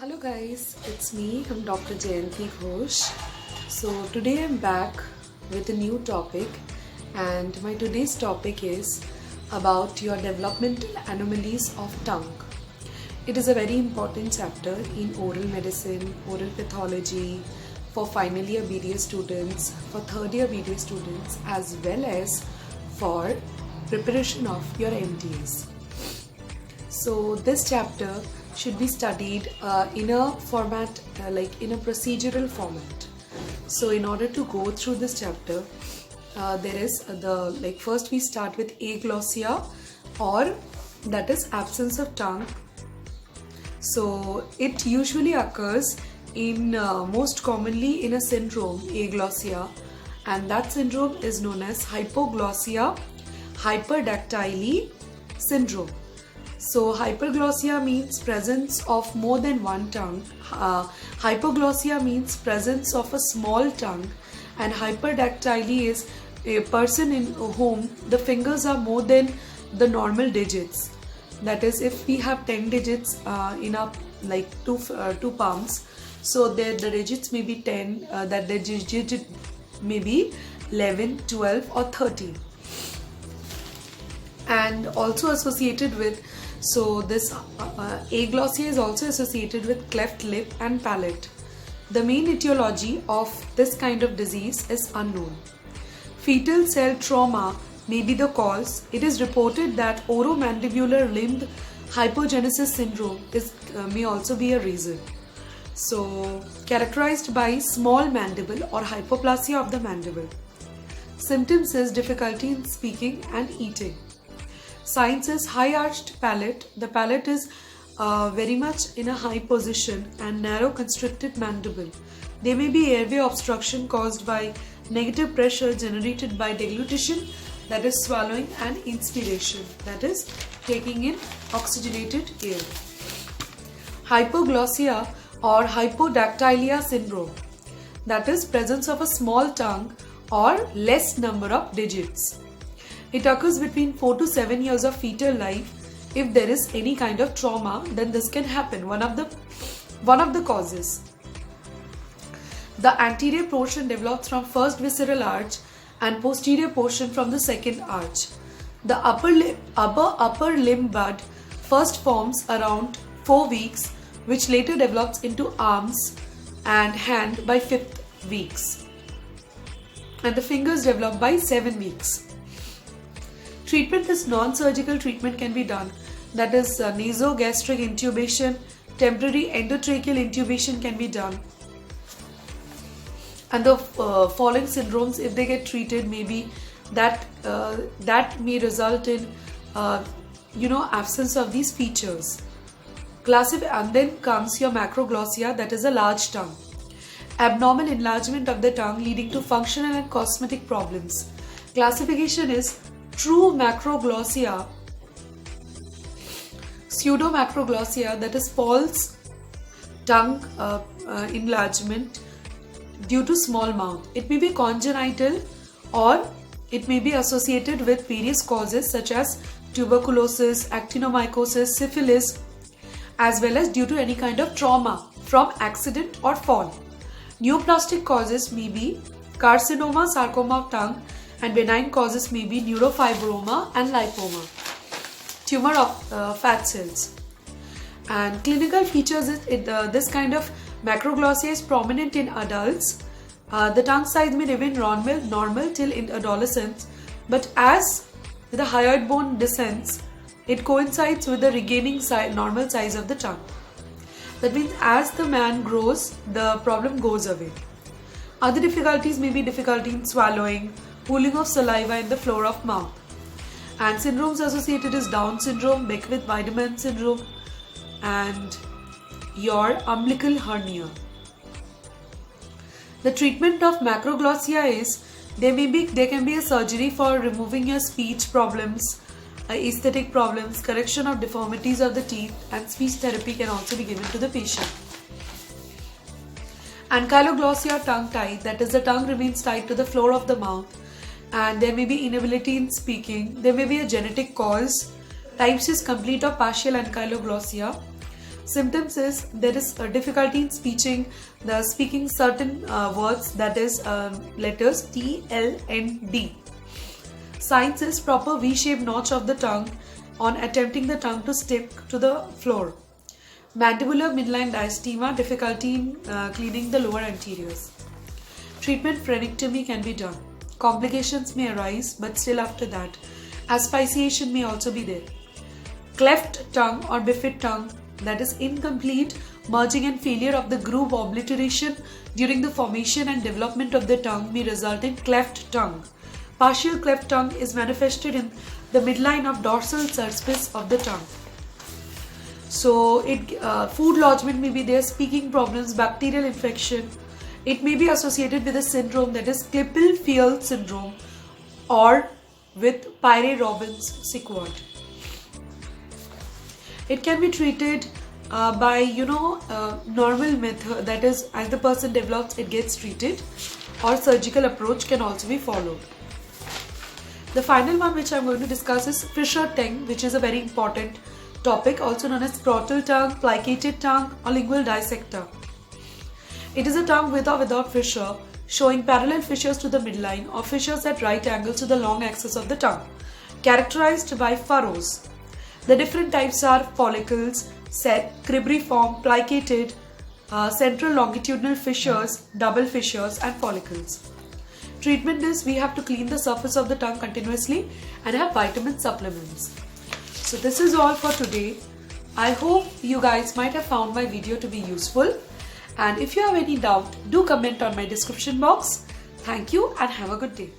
Hello guys, it's me, I'm Dr. Jayanti Ghosh. So today I'm back with a new topic, and my today's topic is about your developmental anomalies of tongue. It is a very important chapter in oral medicine, oral pathology for final year BDS students, for third year BDS students, as well as for preparation of your MTS. So this chapter should be studied in a format like in a procedural format. So in order to go through this chapter, there is first we start with aglossia, or that is absence of tongue. So it usually occurs in most commonly in a syndrome, aglossia, and that syndrome is known as hypoglossia hyperdactyly syndrome. So hyperglossia means presence of more than one tongue, hypoglossia means presence of a small tongue, and hyperdactyly is a person in whom the fingers are more than the normal digits. That is, if we have 10 digits in our two palms, so the digits may be 10, that the digit may be 11, 12 or 13. And also associated with, so this aglossia is also associated with cleft lip and palate. The main etiology of this kind of disease is unknown. Fetal cell trauma may be the cause. It is reported that oromandibular limb hypogenesis syndrome may also be a reason. So characterized by small mandible or hypoplasia of the mandible. Symptoms is difficulty in speaking and eating. Signs is high arched palate. The palate is very much in a high position and narrow constricted mandible. There may be airway obstruction caused by negative pressure generated by deglutition, that is swallowing, and inspiration, that is taking in oxygenated air. Hypoglossia or hypodactylia syndrome, that is presence of a small tongue or less number of digits. It occurs between 4 to 7 years of fetal life. If there is any kind of trauma, then this can happen. One of the causes. The anterior portion develops from first visceral arch and posterior portion from the second arch. The upper limb bud first forms around 4 weeks, which later develops into arms and hand by 5th weeks. And the fingers develop by 7 weeks. Treatment is non-surgical treatment can be done, that is nasogastric intubation, temporary endotracheal intubation can be done. And the following syndromes, if they get treated, maybe that may result in absence of these features. And then comes your macroglossia, that is a large tongue. Abnormal enlargement of the tongue leading to functional and cosmetic problems. Classification is true macroglossia, pseudomacroglossia, that is false tongue enlargement due to small mouth. It may be congenital or it may be associated with various causes such as tuberculosis, actinomycosis, syphilis, as well as due to any kind of trauma from accident or fall. Neoplastic causes may be carcinoma, sarcoma of tongue, and benign causes may be neurofibroma and lipoma, tumor of fat cells. And clinical features is this kind of macroglossia is prominent in adults. The tongue size may remain normal till in adolescence, but as the hyoid bone descends, it coincides with the regaining normal size of the tongue. That means as the man grows, the problem goes away. Other difficulties may be difficulty in swallowing, pooling of saliva in the floor of mouth. And syndromes associated is Down syndrome, Beckwith-Wiedemann syndrome, and your umbilical hernia. The treatment of macroglossia is there can be a surgery for removing your speech problems, aesthetic problems, correction of deformities of the teeth, and speech therapy can also be given to the patient. Ankyloglossia, tongue tied, that is the tongue remains tied to the floor of the mouth, and there may be inability in speaking. There may be a genetic cause. Types is complete or partial ankyloglossia. Symptoms is there is a difficulty in speaking certain words, that is letters T, L, N, D. Signs is proper V-shaped notch of the tongue on attempting the tongue to stick to the floor. Mandibular midline diastema, difficulty in cleaning the lower anteriors. Treatment phreniectomy can be done. Complications may arise, but still after that, asphyxiation may also be there. Cleft tongue or bifid tongue, that is incomplete merging and failure of the groove obliteration during the formation and development of the tongue may result in cleft tongue. Partial cleft tongue is manifested in the midline of dorsal surface of the tongue. So, food lodgement may be there, speaking problems, bacterial infection. It may be associated with a syndrome, that is Klippel-Feil syndrome, or with Pierre-Robin's sequard. It can be treated by normal method, that is as the person develops it gets treated, or surgical approach can also be followed. The final one which I am going to discuss is Fisher tongue, which is a very important topic, also known as crotal tongue, plicated tongue, or lingual dissector. It is a tongue with or without fissure, showing parallel fissures to the midline or fissures at right angles to the long axis of the tongue, characterized by furrows. The different types are follicles, set, cribriform, plicated, central longitudinal fissures, double fissures, and follicles. Treatment is we have to clean the surface of the tongue continuously and have vitamin supplements. So this is all for today. I hope you guys might have found my video to be useful, and if you have any doubt, do comment on my description box. Thank you and have a good day.